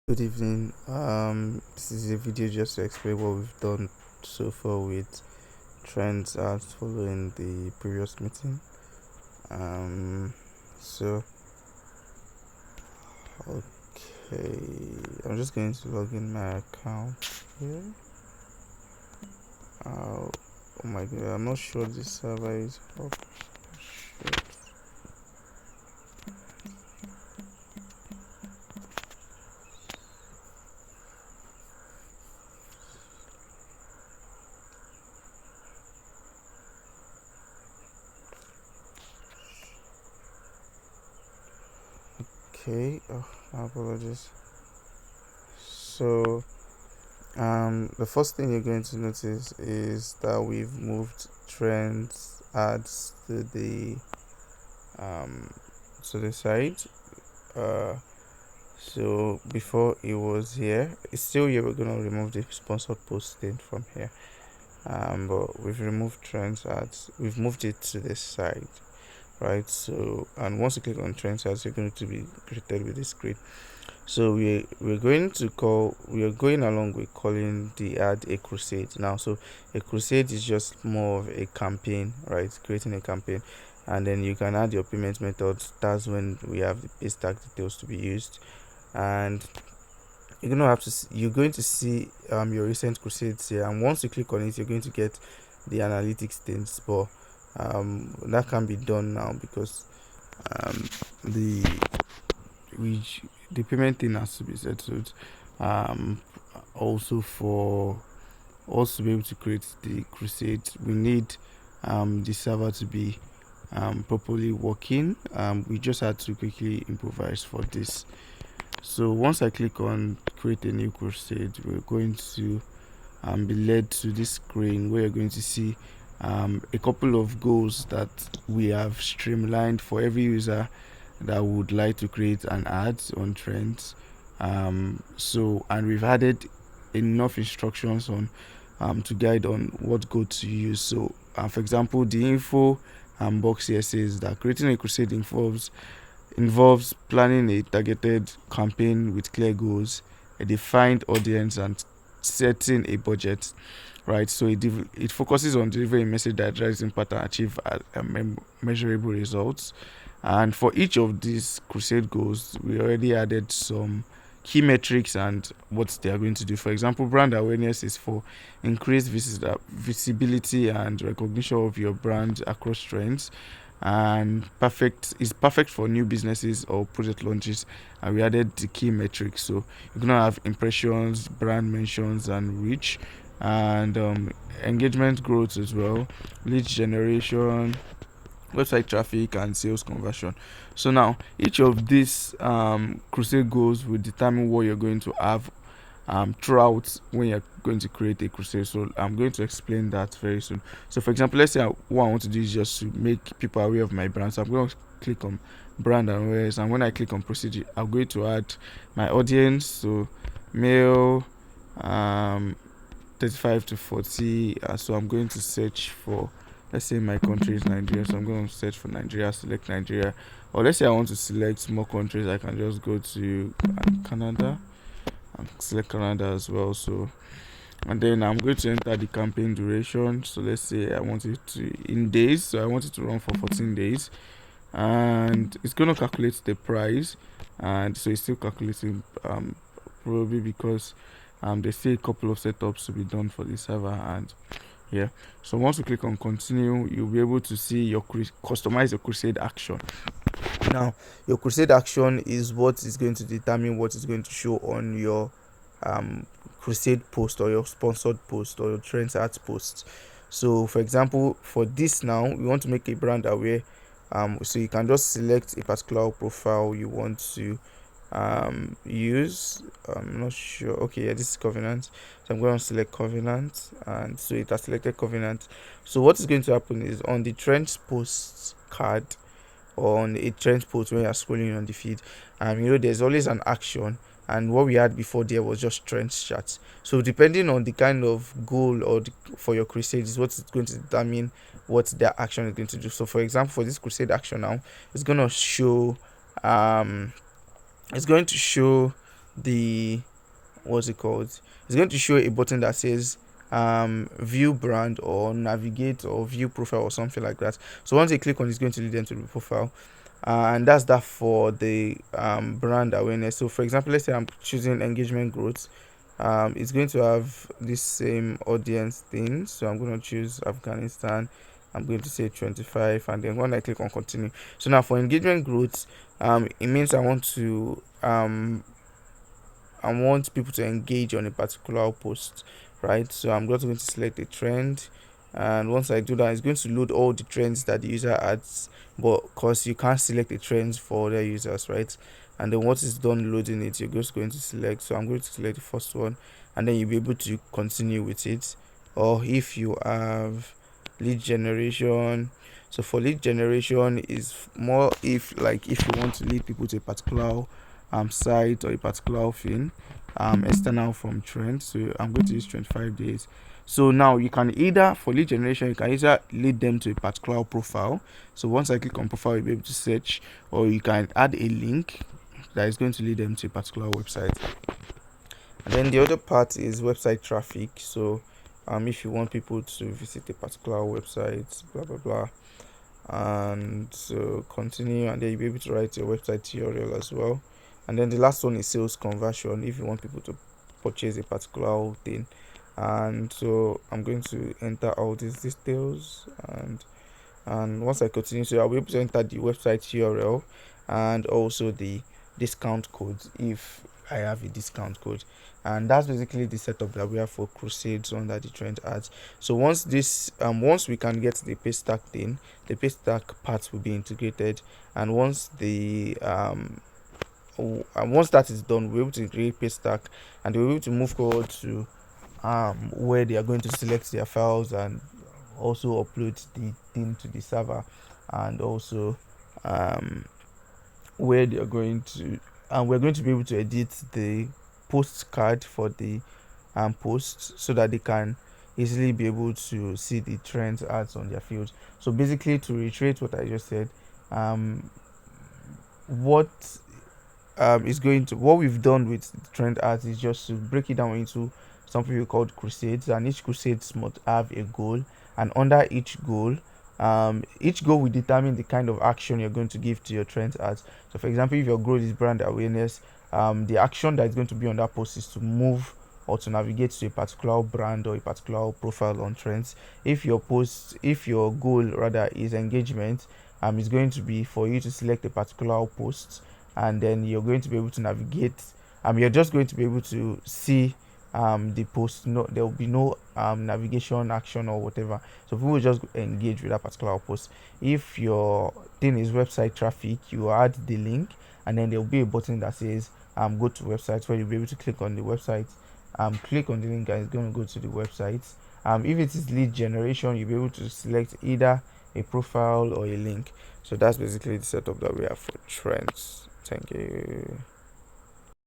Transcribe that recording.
Good evening. This is a video just to explain what we've done so far with trends as following the previous meeting. Um, so okay, I'm just going to log in my account here. Oh my god, I'm not sure this server is up. Shit. Okay, my apologies. So the first thing you're going to notice is that we've moved trends ads um to the side. Uh, so before it was here, it's still here. We're gonna remove the sponsored posting from here. But we've removed trends ads. We've moved it to this side, right? So and once you click on trends ads, you're going to be greeted with this screen. So we are going along with calling the ad a crusade now. So a crusade is just more of a campaign, right? Creating a campaign, and then you can add your payment methods. That's when we have the pay stack details to be used, and you're going to see your recent crusades here. And once you click on it, you're going to get the analytics things, but that can be done now because um the which the payment thing has to be settled. Um, also for us to be able to create the crusade, we need the server to be properly working. We just had to quickly improvise for this. So once I click on create a new crusade, we're going to be led to this screen where you're going to see a couple of goals that we have streamlined for every user that would like to create an ad on trends. And we've added enough instructions on to guide on what goal to use. So for example, the info box here says that creating a crusade involves planning a targeted campaign with clear goals, a defined audience, and setting a budget. Right, so it focuses on delivering a message that drives impact and achieve measurable results. And for each of these crusade goals, we already added some key metrics and what they are going to do. For example, brand awareness is for increased visibility and recognition of your brand across trends, and perfect for new businesses or project launches. And we added the key metrics, so you're gonna have impressions, brand mentions, and reach, and engagement growth as well, lead generation, website traffic, and sales conversion. So now each of these crusade goals will determine what you're going to have throughout when you're going to create a crusade. So I'm going to explain that very soon. So for example, let's say what I want to do is just to make people aware of my brand. So I'm going to click on brand awareness, and when I click on procedure, I'm going to add my audience. So male, 35 to 40. So I'm going to search for, let's say my country is Nigeria, so I'm going to search for Nigeria, select Nigeria. Or let's say I want to select more countries, I can just go to Canada and select Canada as well. So and then I'm going to enter the campaign duration. So let's say I want it to in days, so I want it to run for 14 days, and it's going to calculate the price. And so it's still calculating, probably because they say a couple of setups to be done for the server. And yeah, so once you click on continue, you'll be able to see your customize your crusade action. Now your crusade action is what is going to determine what is going to show on your um crusade post or your sponsored post or your trends ads post. So for example, for this now we want to make a brand aware, so you can just select a particular profile you want to use. I'm not sure. Okay, yeah, this is Covenant, so I'm going to select Covenant, and so it has selected Covenant. So what is going to happen is on the trends post card or on a trend post when you're scrolling on the feed, there's always an action, and what we had before there was just trends charts. So depending on the kind of goal for your crusade is what is going to determine what their action is going to do. So for example, for this crusade action now, it's going to show um it's going to show the, what's it called, it's going to show a button that says view brand or navigate or view profile or something like that. So once you click on it, it's going to lead them to the profile. And that's that for the brand awareness. So for example, let's say I'm choosing engagement growth. It's going to have this same audience thing, so I'm going to choose Afghanistan. I'm going to say 25, and then when I click on continue, so now for engagement growth, it means I want people to engage on a particular post, right? So I'm just going to select a trend, and once I do that, it's going to load all the trends that the user adds, but because you can't select the trends for other users, right? And then once it's done loading it, you're just going to select. So I'm going to select the first one, and then you'll be able to continue with it. Or if you have lead generation, so for lead generation is more if you want to lead people to a particular site or a particular thing external from trend. So I'm going to use 25 days. So now you can either, for lead generation, you can either lead them to a particular profile. So once I click on profile, you'll be able to search, or you can add a link that is going to lead them to a particular website. And then the other part is website traffic. So if you want people to visit a particular website, blah blah blah, and so continue, and then you'll be able to write your website tutorial as well. And then the last one is sales conversion, if you want people to purchase a particular thing. And so I'm going to enter all these details, and once I continue, so I'll be able to enter the website URL and also the discount code if I have a discount code. And that's basically the setup that we have for Crusades under the trend ads. So once we can get the pay stack thing, the pay stack parts will be integrated, and once that is done, we're able to create pay stack, and we're able to move forward to where they are going to select their files and also upload the thing to the server, and also where they are going to, and we're going to be able to edit the postcard for the posts so that they can easily be able to see the trends ads on their fields. So basically, to reiterate what I just said, what what we've done with the trend ads is just to break it down into something we called crusades, and each crusades must have a goal, and under each goal will determine the kind of action you're going to give to your trend ads. So for example, if your goal is brand awareness, the action that is going to be on that post is to move or to navigate to a particular brand or a particular profile on trends. If your goal rather is engagement, it's going to be for you to select a particular post, and then you're going to be able to navigate. You're just going to be able to see the post. No, there will be no navigation action or whatever. So people will just engage with that particular post. If your thing is website traffic, you add the link, and then there will be a button that says go to website, where you'll be able to click on the website. Click on the link and it's going to go to the website. If it is lead generation, you'll be able to select either a profile or a link. So that's basically the setup that we have for trends. Thank you.